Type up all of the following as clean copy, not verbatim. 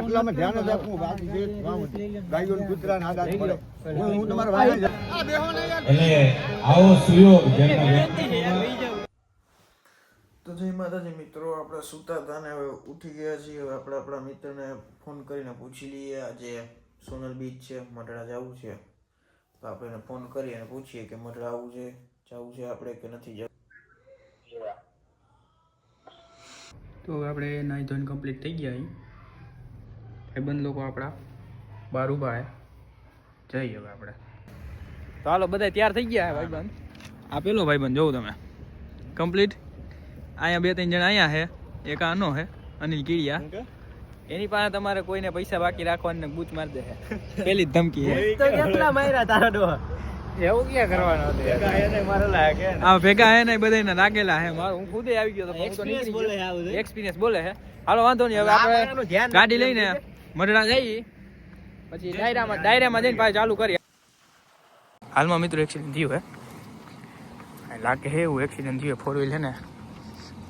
એટલામાં ધ્યાન જ આપવું બાકી જે ગાયો ને કૂતરા ને આદા પડે હું તમારા ભાઈ એટલે આવો સુયોગ તો જય માતાજી મિત્રો, આપણે સૂતા હતા ને હવે ઉઠી ગયા છીએ. હવે આપણે આપણા મિત્રને ફોન કરીને પૂછી લઈએ આજે સોનલ બીચ છે, મઢડા જવું છે. તો આપણે એને ફોન કરી અને પૂછીએ કે મઢડા આવવું છે, જવું છે આપણે કે નથી જવું. તો આપણે નાઈ ધોઈને કમ્પ્લીટ થઈ ગયા. ભાઈબંધ લોકો આપણા બહાર ઊભા છે, જઈએ હવે આપણે. તો હાલો બધા તૈયાર થઈ ગયા ભાઈબંધ. આ પેલો ભાઈબંધ જોઉં તમે કમ્પ્લીટ. અહીંયા બે ત્રણ જણા અહીંયા છે, એક આનો છે અનિલ કીડિયા. એની પાસે તમારે કોઈને પૈસા બાકી રાખવાની બૂચ મારી દે છે, પેલી જ ધમકી છે. તો કેટલા માર્યા તારા ડો એવું ક્યાં કરવાનું હતું? આ ભેગા હે ને બધા રાખેલા હે. મારું હું ખુદે આવી ગયો તો એક્સપિરિયન્સ બોલે છે. હાલો વાંધો નહીં, હવે આપણે ગાડી લઈને મઢડા જઈએ, પછી ડાયરામાં જઈને પાછું ચાલુ કરીએ. હાલમાં મિત્રો એક્સિડન્ટ થયું હે, લાગે છે એવું એક્સિડન્ટ થયું. 4 વ્હીલ છે ને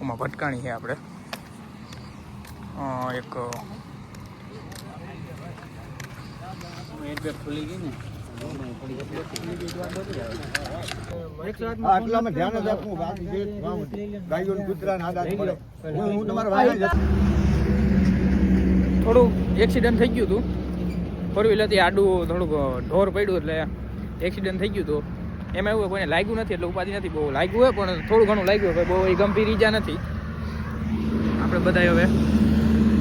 એમાં ભટકાણી છે આપણે. એક ખુલી ગઈ ને એટલામાં ધ્યાન જ આપવું બાકી જે ગાયો ને કૂતરા ને આદા પડે હું તમારા ભાઈ થોડું એક્સિડન્ટ થઈ ગયું હતું. 4 વ્હીલરથી આડું થોડુંક ઢોર પડ્યું એટલે એક્સિડન્ટ થઈ ગયું હતું. એમાં એવું કોઈને લાગ્યું નથી એટલે ઉપાધિ નથી. બહુ લાગ્યું હોય પણ થોડું ઘણું લાગ્યું હોય, બહુ ગંભીર ઈજા નથી. આપણે બધા હવે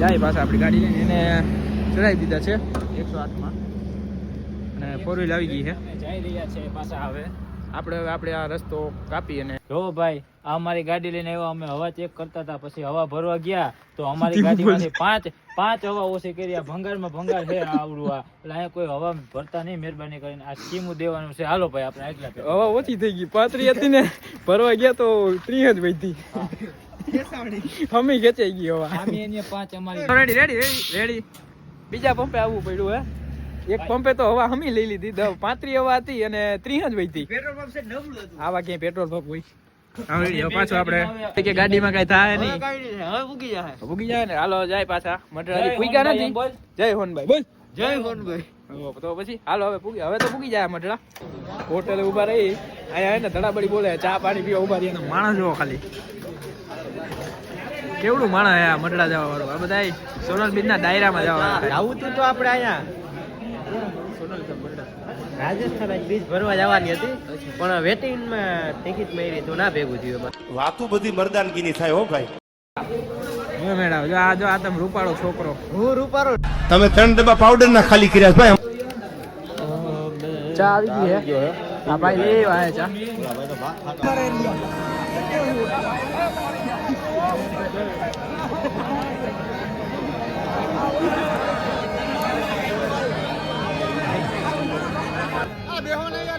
જાય પાછા આપણી ગાડી લઈને એને ચડાવી દીધા છે 108માં અને 4 વ્હીલ આવી ગઈ છે, જઈ રહ્યા છે પાછા. હવે આપણે આ રસ્તો કાપી અને જો ભાઈ આ અમારી ગાડી લઈને આવ્યા. અમે હવા ચેક કરતા હતા, પછી હવા ભરવા ગયા તો અમારી ગાડીમાંથી પાંચ હવા ઓછી કર્યા. ભંગારમાં ભંગાર છે આવડું આ. એટલે અહીંયા કોઈ હવા ભરતા નહીં, મહેરબાની કરીને આ સ્કીમું દેવાનું છે. હાલો ભાઈ આપણે આગલા હવા ઓછી થઈ ગઈ. 35 હતી ને ભરવા ગયા તો 30 જ વધી. હમી ખેંચાઈ ગઈ હવા. આમી એને 5 અમારી રેડી. બીજા પંપે આવવું પડ્યું હે. એક પંપે તો હવા હમી લઈ લીધી. 35 હવા હતી અને 30 જ વધી. પેટ્રોલ પંપ છે નબળું હતું. આવા ક્યાંય પેટ્રોલ પંપ હોય પાછું આપણે કે ગાડીમાં કઈ થાય નહીં. હવે પૂગી જાય ને. હાલો જાય પાછા મઢડા. પૂગ્યા નથી. જય હોનભાઈ બોલ. જય હોનભાઈ. તો પછી હાલો હવે હવે તો પૂગી જાય મઢડા. હોટલે ઉભા રહી અહીંયા ને ધડાબડી બોલે, ચા પાણી પીવા ઉભા રહી. માણસ જોવો ખાલી કેવડું માણસ હે આ મઢડા જવા વાળું. આ બધા સોનલ બીચ ના ડાયરામાં જવા આવું તો આપણે અહીંયા રાજસ્થાન બીચ ભરવા જવાની હતી પણ વેટિંગમાં ટિકિટ મેળવી તો ના ભેગું થયું. વાતું બધી મર્દાનગીની થાય હો ભાઈ. મેડમ જો આ તમે રૂપાળો છોકરો. હું રૂપારો. તમે 3 ડબ્બા પાવડર ના ખાલી કર્યા ભાઈ. ચા આવી ગઈ હે. આ ભાઈ લેવા આયા ચા.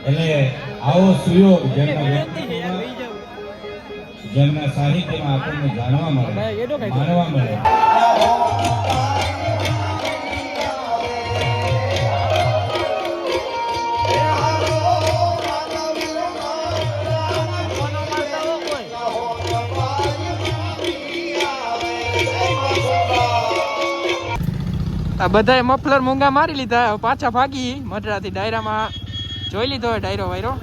એટલે આવો સુયોગ જેમના સાહિત્યમાં આપણને જાણવા મળે, માનવા મળે. આ બધાએ મફલર મૂંગા મારી લીધા, પાછા ભાગી મઢડાથી. ડાયરામાં જોઈ લીધો હોય ડાયરો વાયરો,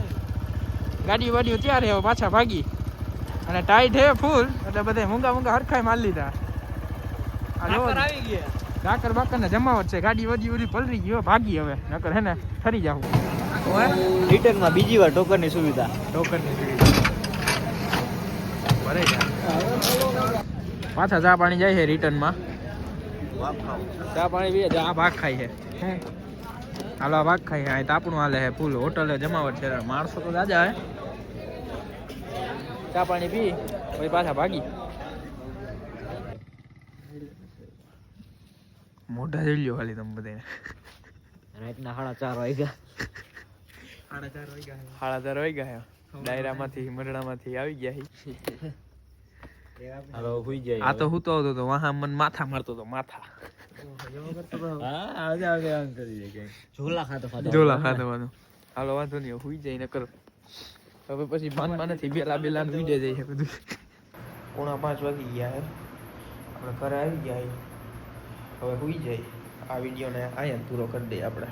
ગાડી વાડીઓ ત્યારે હવે પાછા ભાગી. અને ટાઈટ હે ફૂલ એટલે બધા મૂંગા હરખાઈ મારી લીધા. આવી ગયા ડાકર બાકર ને જમાવટ છે. ગાડી વાડી બધી પલરી ગઈ, ભાગી હવે નકર હે ને ઠરી જાવ. રિટર્નમાં બીજી વાર ટોકનની સુવિધા. ભરાઈ જાય. પાછા ચા પાણી જાય છે રિટર્નમાં. ચા પાણી પીએ આ ભાગ ખાય છે. હાલો આ ભાગ ખાય છે. તાપણું હાલે છે ફૂલ. હોટલે જમાવટ છે, માણસો તો જાજા હે. ચા પાણી પી પછી પાછા ભાગી. મોઢા જોઈ લ્યો ખાલી તમે બધાને. રાતના 4:30 વાગ્યા. 4:30 વાગ્યા. ડાયરામાંથી મઢડામાંથી આવી ગયા. હાલો હુઈ જાય. આ તો હું તો આવતો તો વાહ મન માથા મારતો તો માથા. ઝોલા ખાતો વાંધો. હાલો વાંધો નહીં, હુઈ જાય નકર હવે પછી માનમાં નથી. બેલા વિડે જાય છે બધું. 4:45 વાગી ગયા હે. આપણે ઘરે આવી ગયા હવે હુઈ જાય. આ વિડીયોને અહીંયા પૂરો કરી દઈએ આપણે.